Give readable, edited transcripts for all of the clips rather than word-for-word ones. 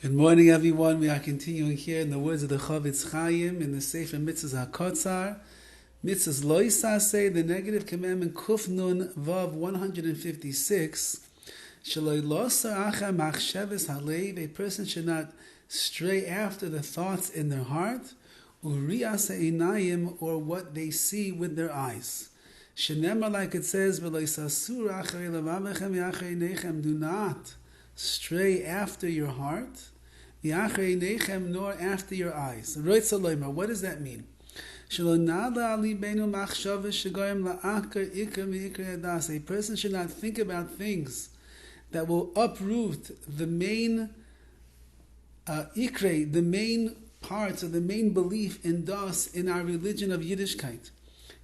Good morning, everyone. We are continuing here in the words of the HaChaim in the Sefer Mitzvah HaKotzar. Mitzvahs lo yisaseh, the negative commandment, Kuf Nun Vav 156. Shelo yilosar acha machshavas halev, a person should not stray after the thoughts in their heart, urias einayim, or what they see with their eyes. Shenemar, like it says, v'lo yisasur acharei levavechem v'acharei einechem, do not stray after your heart, v'acharei einechem, nor after your eyes. What does that mean? A person should not think about things that will uproot the main ikre, the main parts, or the main belief in das, in our religion of Yiddishkeit.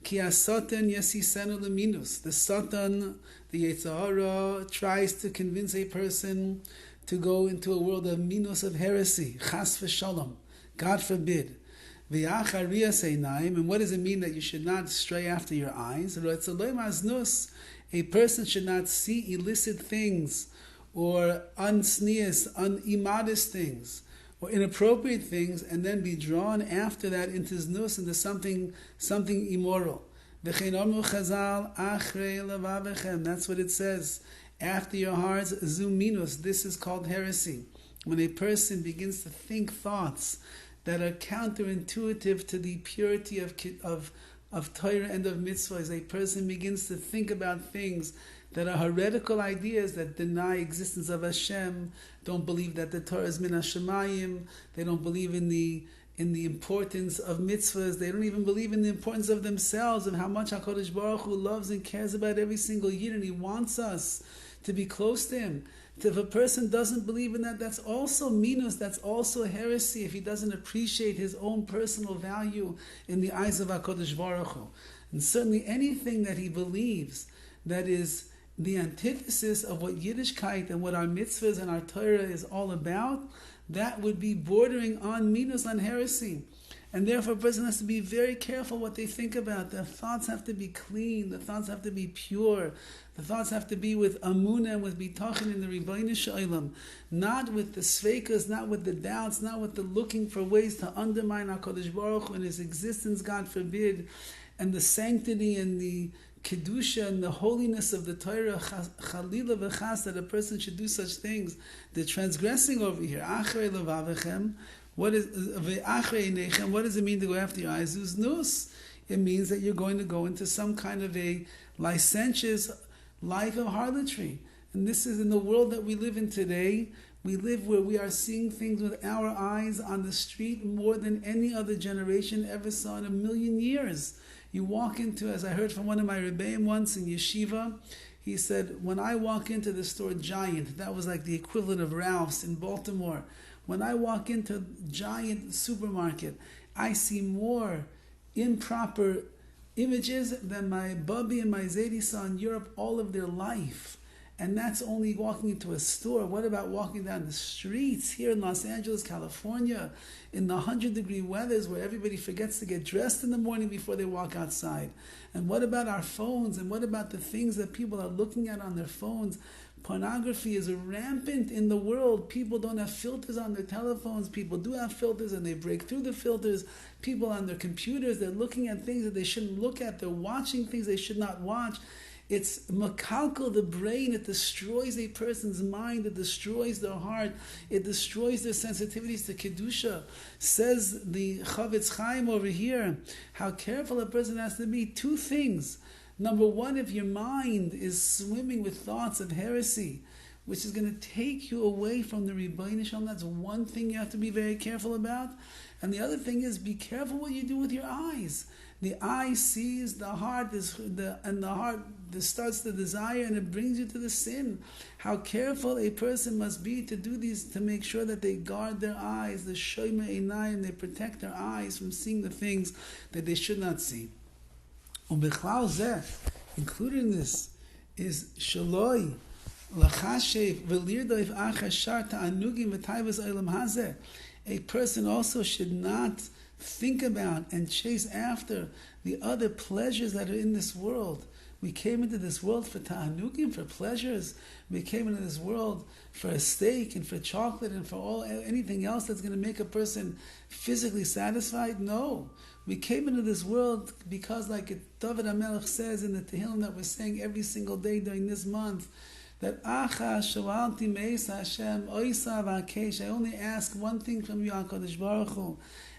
The Satan, the Yetzer Hara, tries to convince a person to go into a world of minus, of heresy, chas v'shalom, God forbid. And what does it mean that you should not stray after your eyes? A person should not see illicit things, or immodest things, or inappropriate things, and then be drawn after that into znus, into something immoral. That's what it says. After your hearts, zuminus. This is called heresy. When a person begins to think thoughts that are counterintuitive to the purity of Torah and of Mitzvahs, a person begins to think about things that are heretical ideas that deny existence of Hashem, don't believe that the Torah is min hashemayim, they don't believe in the importance of mitzvahs, they don't even believe in the importance of themselves, of how much HaKadosh Baruch Hu loves and cares about every single yid, and He wants us to be close to Him. If a person doesn't believe in that, that's also minus, that's also heresy, if he doesn't appreciate his own personal value in the eyes of HaKadosh Baruch Hu. And certainly anything that he believes that is the antithesis of what Yiddishkeit and what our mitzvahs and our Torah is all about, that would be bordering on minus, on heresy. And therefore a person has to be very careful what they think about. Their thoughts have to be clean, the thoughts have to be pure, the thoughts have to be with amunah and with bitachon in the Rebbeinu Shalom, not with the sveikas, not with the doubts, not with the looking for ways to undermine HaKadosh Baruch Hu and His existence, God forbid, and the sanctity and the kedusha and the holiness of the Torah, chalila v'chas, that a person should do such things. The transgressing over here, acharei levavechem, what does it mean to go after your eyes? Zuznus. It means that you're going to go into some kind of a licentious life of harlotry. And this is in the world that we live in today. We live where we are seeing things with our eyes on the street more than any other generation ever saw in 1,000,000 years. You walk into, as I heard from one of my Rabbi once in yeshiva, he said, when I walk into the store Giant, that was like the equivalent of Ralph's in Baltimore. When I walk into Giant supermarket, I see more improper images than my Bubby and my Zadie saw in Europe all of their life. And that's only walking into a store. What about walking down the streets here in Los Angeles, California, in the 100-degree weathers where everybody forgets to get dressed in the morning before they walk outside? And what about our phones? And what about the things that people are looking at on their phones? Pornography is rampant in the world. People don't have filters on their telephones. People do have filters and they break through the filters. People on their computers, they're looking at things that they shouldn't look at. They're watching things they should not watch. It's makalkal, the brain. It destroys a person's mind. It destroys their heart. It destroys their sensitivities to kedusha. Says the HaChaim over here, how careful a person has to be. Two things. Number one, if your mind is swimming with thoughts of heresy, which is going to take you away from the Rebbeinu Shalom, that's one thing you have to be very careful about. And the other thing is, be careful what you do with your eyes. The eye sees, the heart and the heart starts the desire, and it brings you to the sin. How careful a person must be to do these, to make sure that they guard their eyes, the shoyme einayim, they protect their eyes from seeing the things that they should not see. Included in this is shaloi lachashev v'lirdoif achashar ta'anugim v'tayvas olam hazeh. A person also should not think about and chase after the other pleasures that are in this world. We came into this world for ta'anugim, for pleasures. We came into this world for a steak and for chocolate and for anything else that's going to make a person physically satisfied. No. We came into this world because, like Dovid HaMelech says in the Tehillim that we're saying every single day during this month, that Acha Shavalti Meisa Hashem Oisa Vakesh. I only ask one thing from you, HaKadosh Baruch Hu,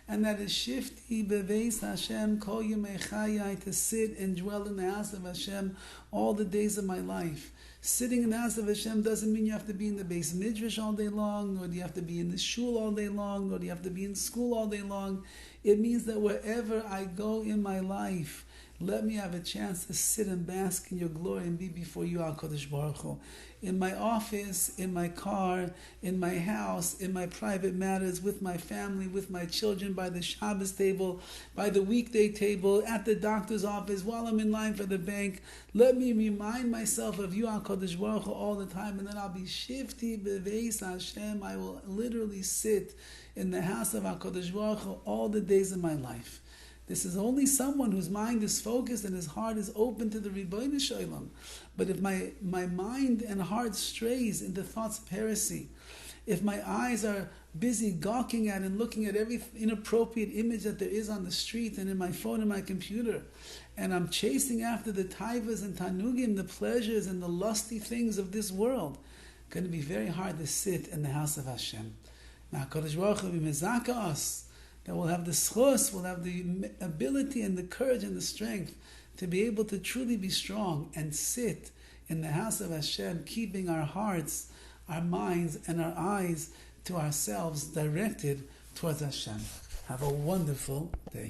and that is Shifti Beveis Hashem Kol Yemei Chayai, to sit and dwell in the house of Hashem all the days of my life. Sitting in the house of Hashem doesn't mean you have to be in the Beis Midrash all day long, nor do you have to be in the shul all day long, nor do you have to be in school all day long. It means that wherever I go in my life, let me have a chance to sit and bask in your glory and be before you, HaKadosh Baruch Hu. In my office, in my car, in my house, in my private matters, with my family, with my children, by the Shabbos table, by the weekday table, at the doctor's office, while I'm in line for the bank. Let me remind myself of you, HaKadosh Baruch Hu, all the time, and then I'll be shifti beveis Hashem. I will literally sit in the house of HaKadosh Baruch Hu all the days of my life. This is only someone whose mind is focused and his heart is open to the Rebbeinu Shalom. But if my mind and heart strays into thoughts of heresy, if my eyes are busy gawking at and looking at every inappropriate image that there is on the street and in my phone and my computer, and I'm chasing after the taivas and tanugim, the pleasures and the lusty things of this world, it's going to be very hard to sit in the house of Hashem. Now, HaKadosh Baruch Hu be mezaka us, that we'll have the schus, we'll have the ability and the courage and the strength to be able to truly be strong and sit in the house of Hashem, keeping our hearts, our minds, and our eyes to ourselves directed towards Hashem. Have a wonderful day.